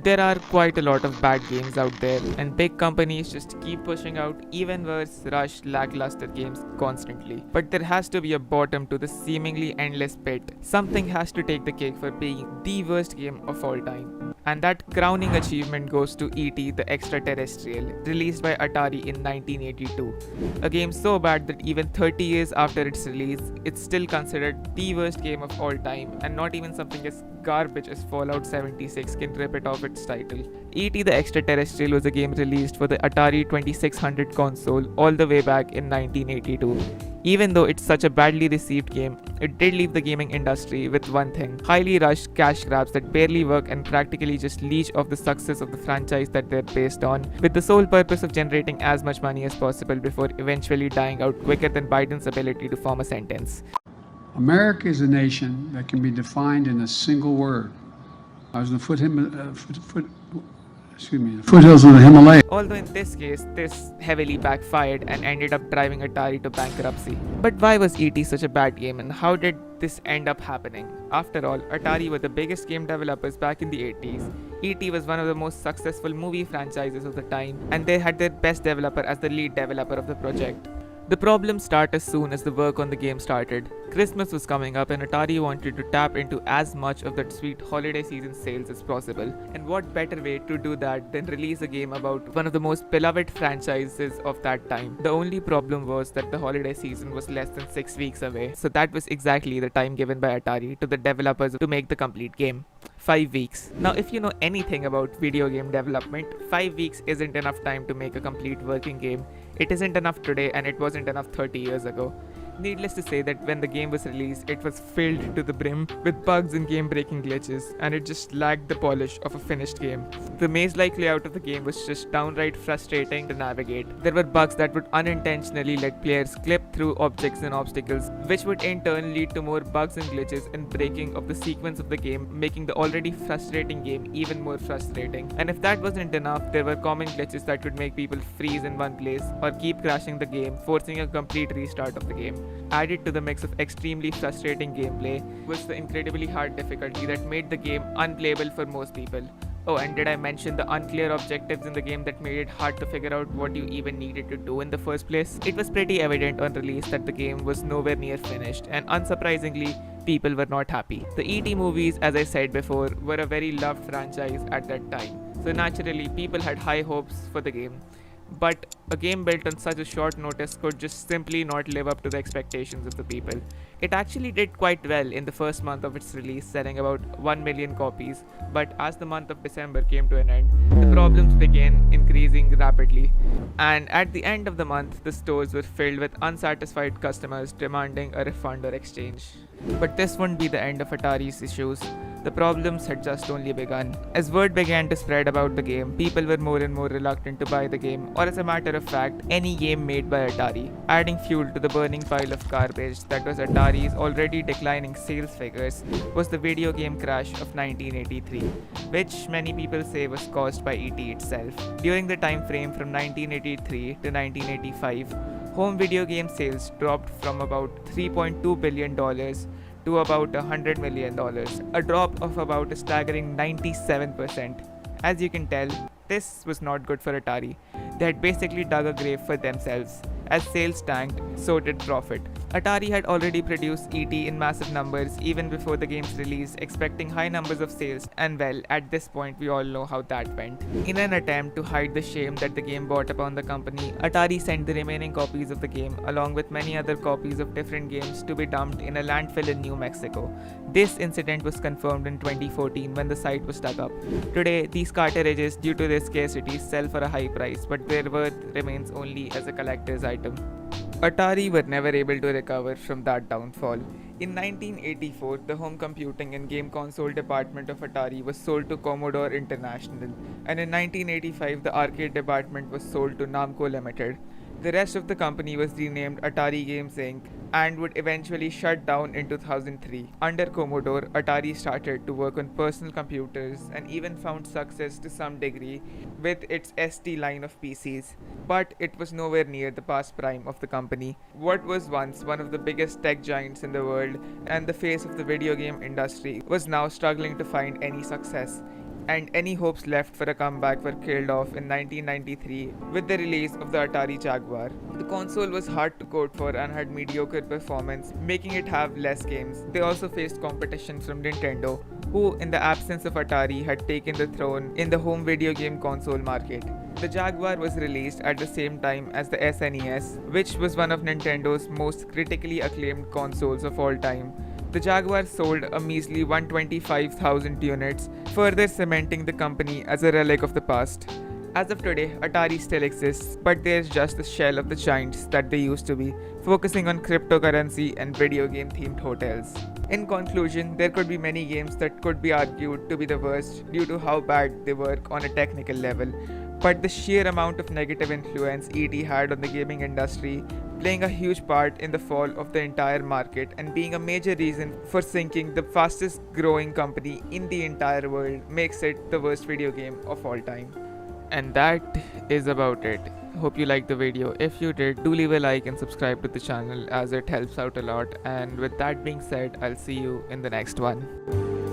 There are quite a lot of bad games out there, and big companies just keep pushing out even worse, rushed, lackluster games constantly. But there has to be a bottom to this seemingly endless pit. Something has to take the cake for being the worst game of all time. And that crowning achievement goes to E.T. the Extraterrestrial, released by Atari in 1982. A game so bad that even 30 years after its release, it's still considered the worst game of all time, and not even something as garbage as Fallout 76 can rip it off its title. E.T. the Extraterrestrial was a game released for the Atari 2600 console all the way back in 1982. Even though it's such a badly received game, it did leave the gaming industry with one thing: highly rushed cash grabs that barely work and practically just leech off the success of the franchise that they're based on, with the sole purpose of generating as much money as possible before eventually dying out quicker than Biden's ability to form a sentence. America is a nation that can be defined in a single word. I was in the foothills of the Himalayas. Although in this case, this heavily backfired and ended up driving Atari to bankruptcy. But why was ET such a bad game, and how did this end up happening? After all, Atari were the biggest game developers back in the 80s. ET was one of the most successful movie franchises of the time, and they had their best developer as the lead developer of the project. The problem started as soon as the work on the game started. Christmas was coming up and Atari wanted to tap into as much of that sweet holiday season sales as possible. And what better way to do that than release a game about one of the most beloved franchises of that time. The only problem was that the holiday season was less than 6 weeks away. So that was exactly the time given by Atari to the developers to make the complete game. 5 weeks. Now if you know anything about video game development, 5 weeks isn't enough time to make a complete working game. It isn't enough today and it wasn't enough 30 years ago. Needless to say that when the game was released, it was filled to the brim with bugs and game-breaking glitches, and it just lacked the polish of a finished game. The maze-like layout of the game was just downright frustrating to navigate. There were bugs that would unintentionally let players clip through objects and obstacles, which would in turn lead to more bugs and glitches and breaking of the sequence of the game, making the already frustrating game even more frustrating. And if that wasn't enough, there were common glitches that would make people freeze in one place or keep crashing the game, forcing a complete restart of the game. Added to the mix of extremely frustrating gameplay was the incredibly hard difficulty that made the game unplayable for most people. Oh, and did I mention the unclear objectives in the game that made it hard to figure out what you even needed to do in the first place? It was pretty evident on release that the game was nowhere near finished, and unsurprisingly, people were not happy. The ET movies, as I said before, were a very loved franchise at that time, so naturally, people had high hopes for the game. But a game built on such a short notice could just simply not live up to the expectations of the people. It actually did quite well in the first month of its release, selling about 1 million copies, but as the month of December came to an end, the problems began increasing rapidly. And at the end of the month, the stores were filled with unsatisfied customers demanding a refund or exchange. But this wouldn't be the end of Atari's issues. The problems had just only begun. As word began to spread about the game, people were more and more reluctant to buy the game, or as a matter of fact, any game made by Atari, adding fuel to the burning pile of garbage that was Atari's already declining sales figures was the video game crash of 1983, which many people say was caused by ET itself. During the time frame from 1983 to 1985, home video game sales dropped from about $3.2 billion to about $100 million, a drop of about a staggering 97%. As you can tell, this was not good for Atari. They had basically dug a grave for themselves. As sales tanked, so did profit. Atari had already produced ET in massive numbers even before the game's release, expecting high numbers of sales, and well, at this point we all know how that went. In an attempt to hide the shame that the game brought upon the company, Atari sent the remaining copies of the game, along with many other copies of different games, to be dumped in a landfill in New Mexico. This incident was confirmed in 2014 when the site was dug up. Today, these cartridges, due to their scarcity, sell for a high price, but their worth remains only as a collector's item. Atari were never able to recover from that downfall. In 1984, the home computing and game console department of Atari was sold to Commodore International, and in 1985, the arcade department was sold to Namco Limited. The rest of the company was renamed Atari Games Inc. and would eventually shut down in 2003. Under Commodore, Atari started to work on personal computers and even found success to some degree with its ST line of PCs. But it was nowhere near the past prime of the company. What was once one of the biggest tech giants in the world and the face of the video game industry was now struggling to find any success. and any hopes left for a comeback were killed off in 1993 with the release of the Atari Jaguar. The console was hard to code for and had mediocre performance, making it have less games. They also faced competition from Nintendo, who, in the absence of Atari, had taken the throne in the home video game console market. The Jaguar was released at the same time as the SNES, which was one of Nintendo's most critically acclaimed consoles of all time. The Jaguar sold a measly 125,000 units, further cementing the company as a relic of the past. As of today, Atari still exists, but there's just the shell of the giants that they used to be, focusing on cryptocurrency and video game themed hotels. In conclusion, there could be many games that could be argued to be the worst due to how bad they work on a technical level, but the sheer amount of negative influence ET had on the gaming industry, playing a huge part in the fall of the entire market and being a major reason for sinking the fastest growing company in the entire world, makes it the worst video game of all time. And that is about it. Hope you liked the video. If you did, do leave a like and subscribe to the channel as it helps out a lot. And with that being said, I'll see you in the next one.